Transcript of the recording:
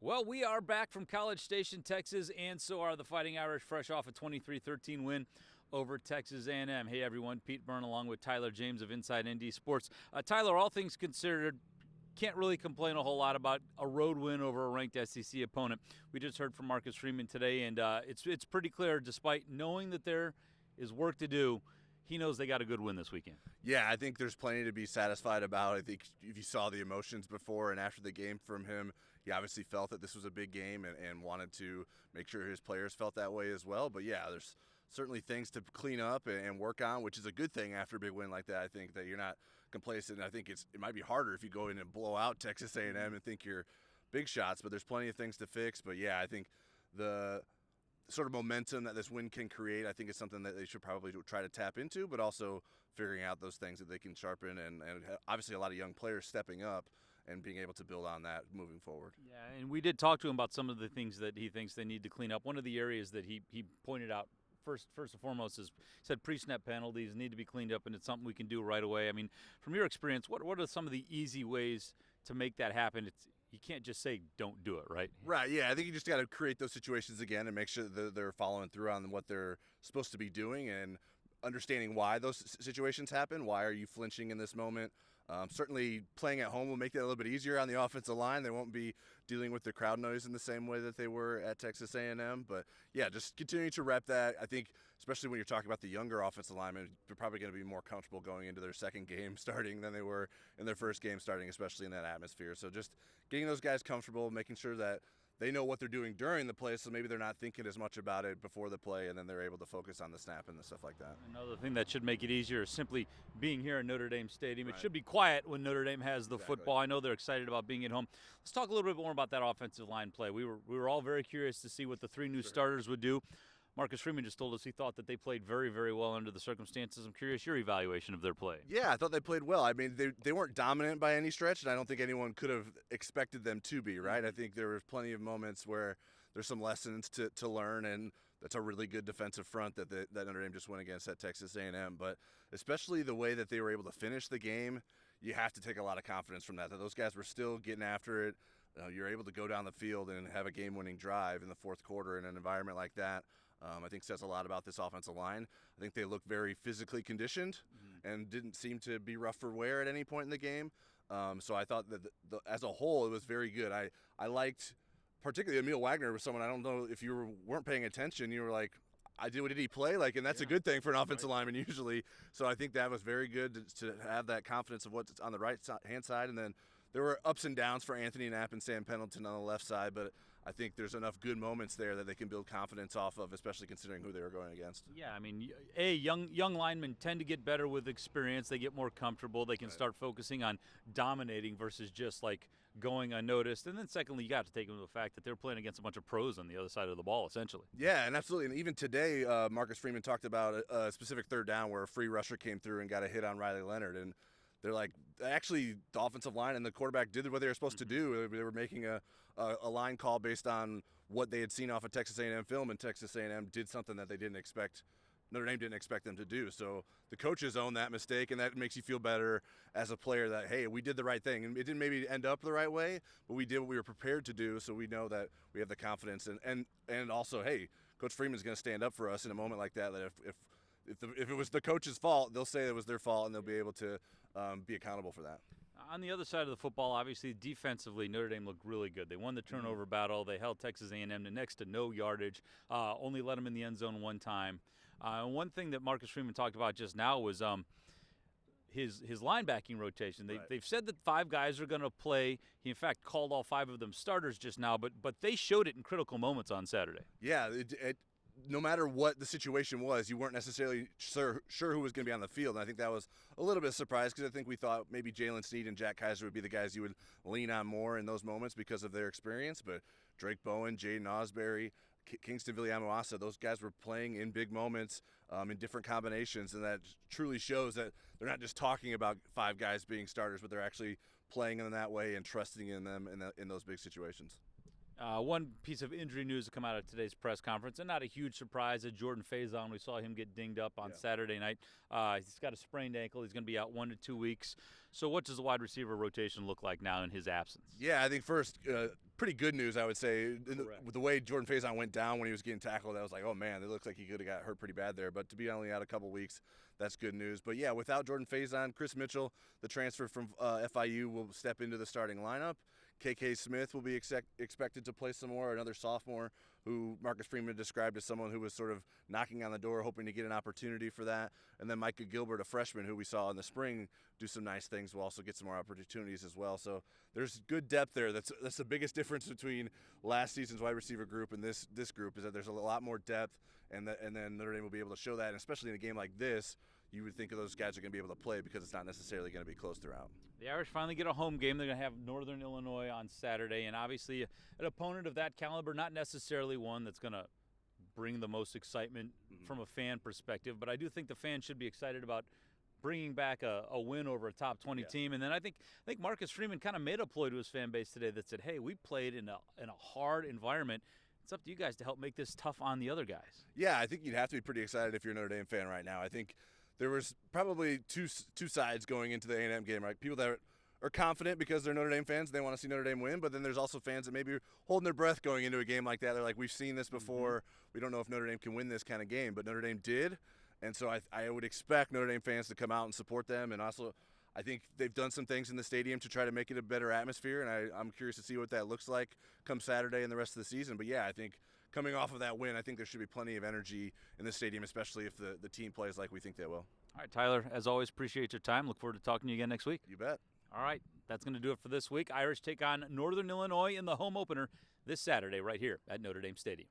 Well, we are back from College Station, Texas, and so are the Fighting Irish, fresh off a 23-13 win over Texas A&M. Hey, everyone, Pete Byrne along with Tyler James of Inside ND Sports. Tyler, all things considered, can't really complain a whole lot about a road win over a ranked SEC opponent. We just heard from Marcus Freeman today, and it's pretty clear, despite knowing that there is work to do, he knows they got a good win this weekend. Yeah, I think there's plenty to be satisfied about. I think if you saw the emotions before and after the game from him, he obviously felt that this was a big game and wanted to make sure his players felt that way as well. But, yeah, there's certainly things to clean up and work on, which is a good thing after a big win like that. I think that you're not complacent. I think it might be harder if you go in and blow out Texas A&M and think you're big shots, but there's plenty of things to fix. But, yeah, I think the sort of momentum that this win can create, I think is something that they should probably try to tap into, but also figuring out those things that they can sharpen and obviously a lot of young players stepping up and being able to build on that moving forward. Yeah, and we did talk to him about some of the things that he thinks they need to clean up. One of the areas that he pointed out first and foremost is, he said pre-snap penalties need to be cleaned up, and it's something we can do right away. I mean, from your experience, what are some of the easy ways to make that happen? You can't just say don't do it, right? Right, yeah. I think you just got to create those situations again and make sure that they're following through on what they're supposed to be doing and understanding why those situations happen. Why are you flinching in this moment? Certainly playing at home will make that a little bit easier on the offensive line. They won't be dealing with the crowd noise in the same way that they were at Texas A&M. But, yeah, just continuing to rep that. I think especially when you're talking about the younger offensive linemen, they're probably going to be more comfortable going into their second game starting than they were in their first game starting, especially in that atmosphere. So just getting those guys comfortable, making sure that they know what they're doing during the play, so maybe they're not thinking as much about it before the play, and then they're able to focus on the snap and the stuff like that. Another thing that should make it easier is simply being here at Notre Dame Stadium. Right. It should be quiet when Notre Dame has the football. I know they're excited about being at home. Let's talk a little bit more about that offensive line play. We were all very curious to see what the three new starters would do. Marcus Freeman just told us he thought that they played very, very well under the circumstances. I'm curious your evaluation of their play. Yeah, I thought they played well. I mean, they weren't dominant by any stretch, and I don't think anyone could have expected them to be, right? I think there was plenty of moments where there's some lessons to learn, and that's a really good defensive front that Notre Dame just went against at Texas A&M. But especially the way that they were able to finish the game, you have to take a lot of confidence from that those guys were still getting after it. You're able to go down the field and have a game-winning drive in the fourth quarter in an environment like that. I think says a lot about this offensive line. I think they look very physically conditioned and didn't seem to be rough for wear at any point in the game. So I thought that as a whole, it was very good. I liked particularly Emil Wagner was someone, I don't know if you weren't paying attention, you were like, what did he play? And that's a good thing for an offensive lineman usually. So I think that was very good to have that confidence of what's on the right-hand side. And then there were ups and downs for Anthony Knapp and Sam Pendleton on the left side, but I think there's enough good moments there that they can build confidence off of, especially considering who they were going against. Yeah, I mean, young linemen tend to get better with experience. They get more comfortable. They can start focusing on dominating versus just like going unnoticed. And then secondly, you got to take into the fact that they're playing against a bunch of pros on the other side of the ball, essentially. Yeah, and absolutely. And even today, Marcus Freeman talked about a specific third down where a free rusher came through and got a hit on Riley Leonard. And they're like, actually, the offensive line and the quarterback did what they were supposed to do. They were making a line call based on what they had seen off of Texas A&M film, and Texas A&M did something that they didn't expect. Notre Dame didn't expect them to do. So the coaches own that mistake, and that makes you feel better as a player that, hey, we did the right thing. And it didn't maybe end up the right way, but we did what we were prepared to do, so we know that we have the confidence. And also, hey, Coach Freeman's going to stand up for us in a moment like that, that if it was the coach's fault, they'll say it was their fault, and they'll be able to be accountable for that. On the other side of the football, obviously, defensively, Notre Dame looked really good. They won the turnover battle. They held Texas A&M to next to no yardage, only let them in the end zone one time. One thing that Marcus Freeman talked about just now was his linebacking rotation. They've said that 5 guys are going to play. He, in fact, called all 5 of them starters just now, but they showed it in critical moments on Saturday. Yeah, no matter what the situation was, you weren't necessarily sure who was going to be on the field. And I think that was a little bit of a surprise because I think we thought maybe Jalen Snead and Jack Kaiser would be the guys you would lean on more in those moments because of their experience. But Drake Bowen, Jaden Osbury, Kingston Villiamuasa, those guys were playing in big moments in different combinations, and that truly shows that they're not just talking about 5 guys being starters, but they're actually playing in that way and trusting in them in those big situations. One piece of injury news to come out of today's press conference, and not a huge surprise, Jordan Faison. We saw him get dinged up on Saturday night. He's got a sprained ankle. He's going to be out 1 to 2 weeks. So what does the wide receiver rotation look like now in his absence? Yeah, I think first pretty good news, I would say. Correct. With the way Jordan Faison went down when he was getting tackled, I was like, oh man, it looks like he could have got hurt pretty bad there. But to be only out a couple weeks, that's good news. But yeah, without Jordan Faison, Chris Mitchell, the transfer from FIU, will step into the starting lineup. KK Smith will be expected to play some more, another sophomore who Marcus Freeman described as someone who was sort of knocking on the door, hoping to get an opportunity for that. And then Micah Gilbert, a freshman who we saw in the spring do some nice things, will also get some more opportunities as well. So there's good depth there. That's the biggest difference between last season's wide receiver group and this group, is that there's a lot more depth, and then Notre Dame will be able to show that. And especially in a game like this, you would think of those guys are going to be able to play because it's not necessarily going to be close throughout. The Irish finally get a home game. They're going to have Northern Illinois on Saturday, and obviously an opponent of that caliber, not necessarily one that's going to bring the most excitement from a fan perspective, but I do think the fans should be excited about bringing back a win over a top 20 team. And then I think Marcus Freeman kind of made a ploy to his fan base today that said, hey, we played in a hard environment. It's up to you guys to help make this tough on the other guys. Yeah, I think you'd have to be pretty excited if you're a Notre Dame fan right now. I think there was probably two sides going into the A&M game, right? People that are confident because they're Notre Dame fans, they want to see Notre Dame win, but then there's also fans that maybe are holding their breath going into a game like that. They're like, we've seen this before. We don't know if Notre Dame can win this kind of game, but Notre Dame did. And so I would expect Notre Dame fans to come out and support them. And also, I think they've done some things in the stadium to try to make it a better atmosphere, and I'm curious to see what that looks like come Saturday and the rest of the season. But yeah, I think coming off of that win, I think there should be plenty of energy in the stadium, especially if the team plays like we think they will. All right, Tyler, as always, appreciate your time. Look forward to talking to you again next week. You bet. All right, that's going to do it for this week. Irish take on Northern Illinois in the home opener this Saturday right here at Notre Dame Stadium.